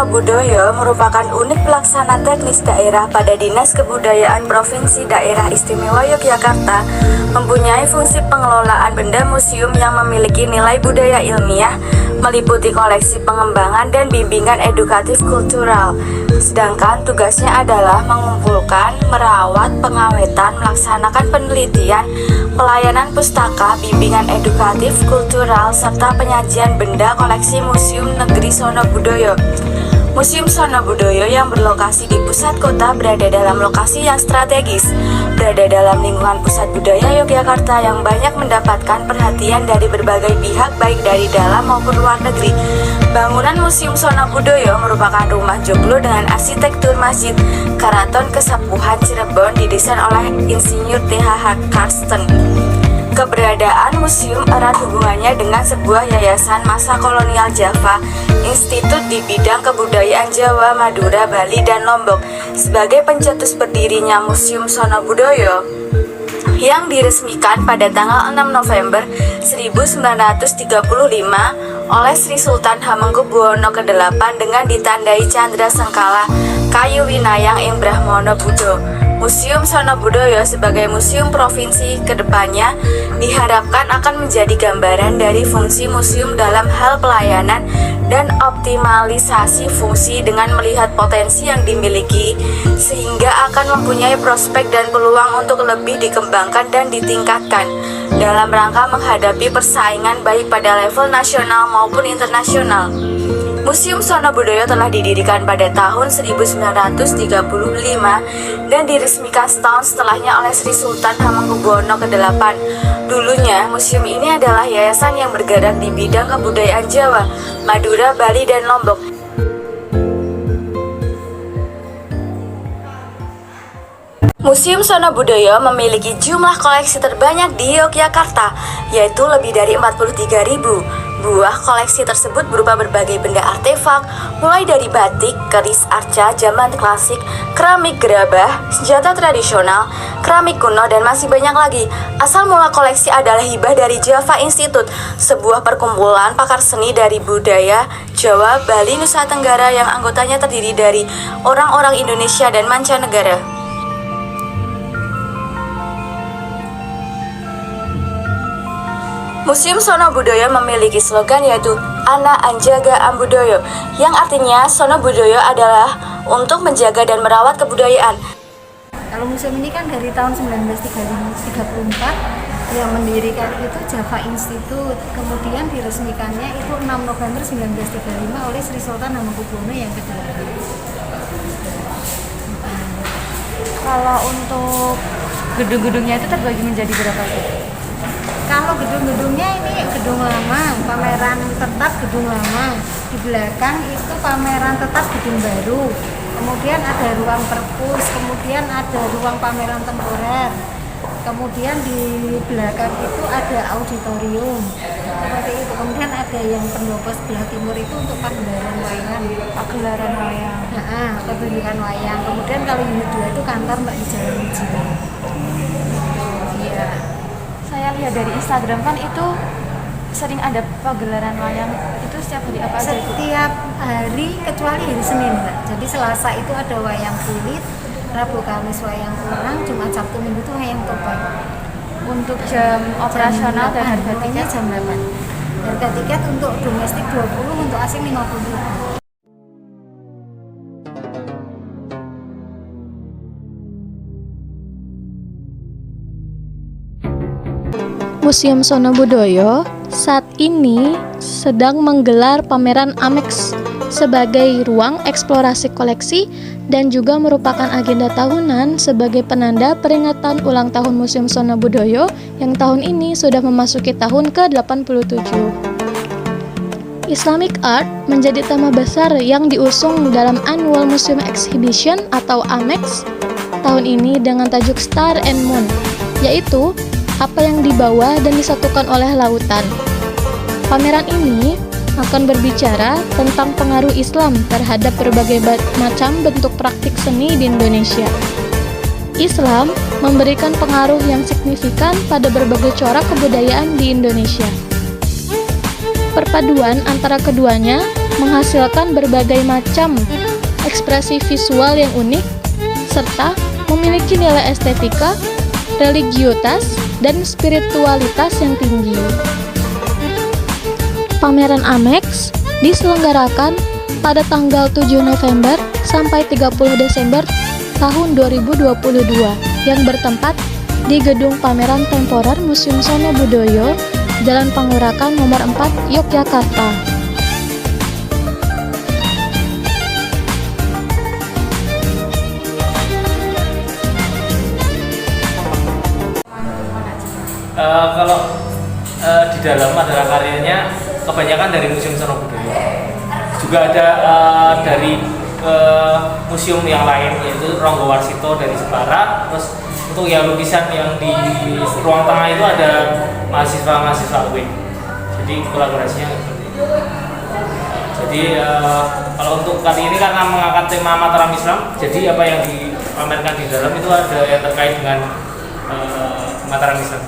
Sonobudoyo merupakan unit pelaksana teknis daerah pada Dinas Kebudayaan Provinsi Daerah Istimewa Yogyakarta, mempunyai fungsi pengelolaan benda museum yang memiliki nilai budaya ilmiah, meliputi koleksi pengembangan dan bimbingan edukatif kultural. Sedangkan tugasnya adalah mengumpulkan, merawat, pengawetan, melaksanakan penelitian, pelayanan pustaka, bimbingan edukatif kultural, serta penyajian benda koleksi Museum Negeri Sonobudoyo. Museum Sonobudoyo yang berlokasi di pusat kota berada dalam lokasi yang strategis, berada dalam lingkungan pusat budaya Yogyakarta yang banyak mendapatkan perhatian dari berbagai pihak baik dari dalam maupun luar negeri. Bangunan Museum Sonobudoyo merupakan rumah joglo dengan arsitektur Masjid Keraton Kesepuhan Cirebon didesain oleh Insinyur T.H.H. Karsten. Keberadaan museum erat hubungannya dengan sebuah yayasan masa kolonial Java, institut di bidang kebudayaan Jawa, Madura, Bali, dan Lombok. Sebagai pencetus berdirinya Museum Sonobudoyo yang diresmikan pada tanggal 6 November 1935 oleh Sri Sultan Hamengkubuwono ke-8 dengan ditandai Candra Sengkala Kayu Winayang ing Brahmana Buddha. Museum Sonobudoyo sebagai museum provinsi kedepannya diharapkan akan menjadi gambaran dari fungsi museum dalam hal pelayanan dan optimalisasi fungsi dengan melihat potensi yang dimiliki, sehingga akan mempunyai prospek dan peluang untuk lebih dikembangkan dan ditingkatkan dalam rangka menghadapi persaingan baik pada level nasional maupun internasional. Museum Sonobudoyo telah didirikan pada tahun 1935 dan diresmikan setahun setelahnya oleh Sri Sultan Hamengkubuwono ke-8. Dulunya, museum ini adalah yayasan yang bergerak di bidang kebudayaan Jawa, Madura, Bali, dan Lombok. Museum Sonobudoyo memiliki jumlah koleksi terbanyak di Yogyakarta, yaitu lebih dari 43.000 buah. Koleksi tersebut berupa berbagai benda artefak, mulai dari batik, keris arca zaman klasik, keramik gerabah, senjata tradisional, keramik kuno, dan masih banyak lagi. Asal mula koleksi adalah hibah dari Java Institute, sebuah perkumpulan pakar seni dari budaya Jawa, Bali, Nusa Tenggara yang anggotanya terdiri dari orang-orang Indonesia dan mancanegara. Museum Sonobudoyo memiliki slogan yaitu Ana Anjaga Ambudoyo, yang artinya Sonobudoyo adalah untuk menjaga dan merawat kebudayaan. Kalau museum ini kan dari tahun 1934, yang mendirikan itu Java Institute, kemudian diresmikannya itu 6 November 1935 oleh Sri Sultan Hamengkubuwono yang ke-8. Kalau untuk gedung-gedungnya itu terbagi menjadi berapa itu? Kalau gedung-gedungnya ini gedung lama, pameran tetap gedung lama. Di belakang itu pameran tetap gedung baru. Kemudian ada ruang perpus, kemudian ada ruang pameran temporer. Kemudian di belakang itu ada auditorium. Seperti itu. Kemudian ada yang pendopo sebelah timur itu untuk pagelaran wayang. Pagelaran wayang. Pertunjukan wayang. Kemudian kalau unit 2 itu kantor Mbak di Jalan Uji. Iya. Saya lihat dari Instagram kan itu sering ada pagelaran wayang, itu setiap hari apa aja? Setiap hari kecuali hari Senin, Mbak. Jadi Selasa itu ada wayang kulit, Rabu Kamis wayang kurang, Jumat Sabtu Minggu itu wayang topeng. Untuk jam operasional dan harga tiketnya tiket jam 8. Harga tiket untuk domestik 20, untuk asing 50. Museum Sonobudoyo saat ini sedang menggelar pameran AMEX sebagai ruang eksplorasi koleksi dan juga merupakan agenda tahunan sebagai penanda peringatan ulang tahun Museum Sonobudoyo yang tahun ini sudah memasuki tahun ke-87. Islamic Art menjadi tema besar yang diusung dalam Annual Museum Exhibition atau AMEX tahun ini dengan tajuk Star and Moon, yaitu apa yang dibawa dan disatukan oleh lautan. Pameran ini akan berbicara tentang pengaruh Islam terhadap berbagai macam bentuk praktik seni di Indonesia. Islam memberikan pengaruh yang signifikan pada berbagai corak kebudayaan di Indonesia. Perpaduan antara keduanya menghasilkan berbagai macam ekspresi visual yang unik, serta memiliki nilai estetika, religiusitas, dan spiritualitas yang tinggi. Pameran Amex diselenggarakan pada tanggal 7 November sampai 30 Desember tahun 2022 yang bertempat di Gedung Pameran Temporer Museum Sono Budoyo, Jalan Pangurakan nomor 4, Yogyakarta. Kalau di dalam adalah karyanya kebanyakan dari Museum Sono Budoyo. Juga ada dari museum yang lain, yaitu Ronggo Warsito dari Jepara. Terus untuk yang lukisan yang di ruang tengah itu ada mahasiswa-mahasiswa UIN. Jadi kolaborasinya seperti itu. Jadi kalau untuk kali ini karena mengangkat tema Mataram Islam, jadi apa yang dipamerkan di dalam itu ada yang terkait dengan Mataram Islam.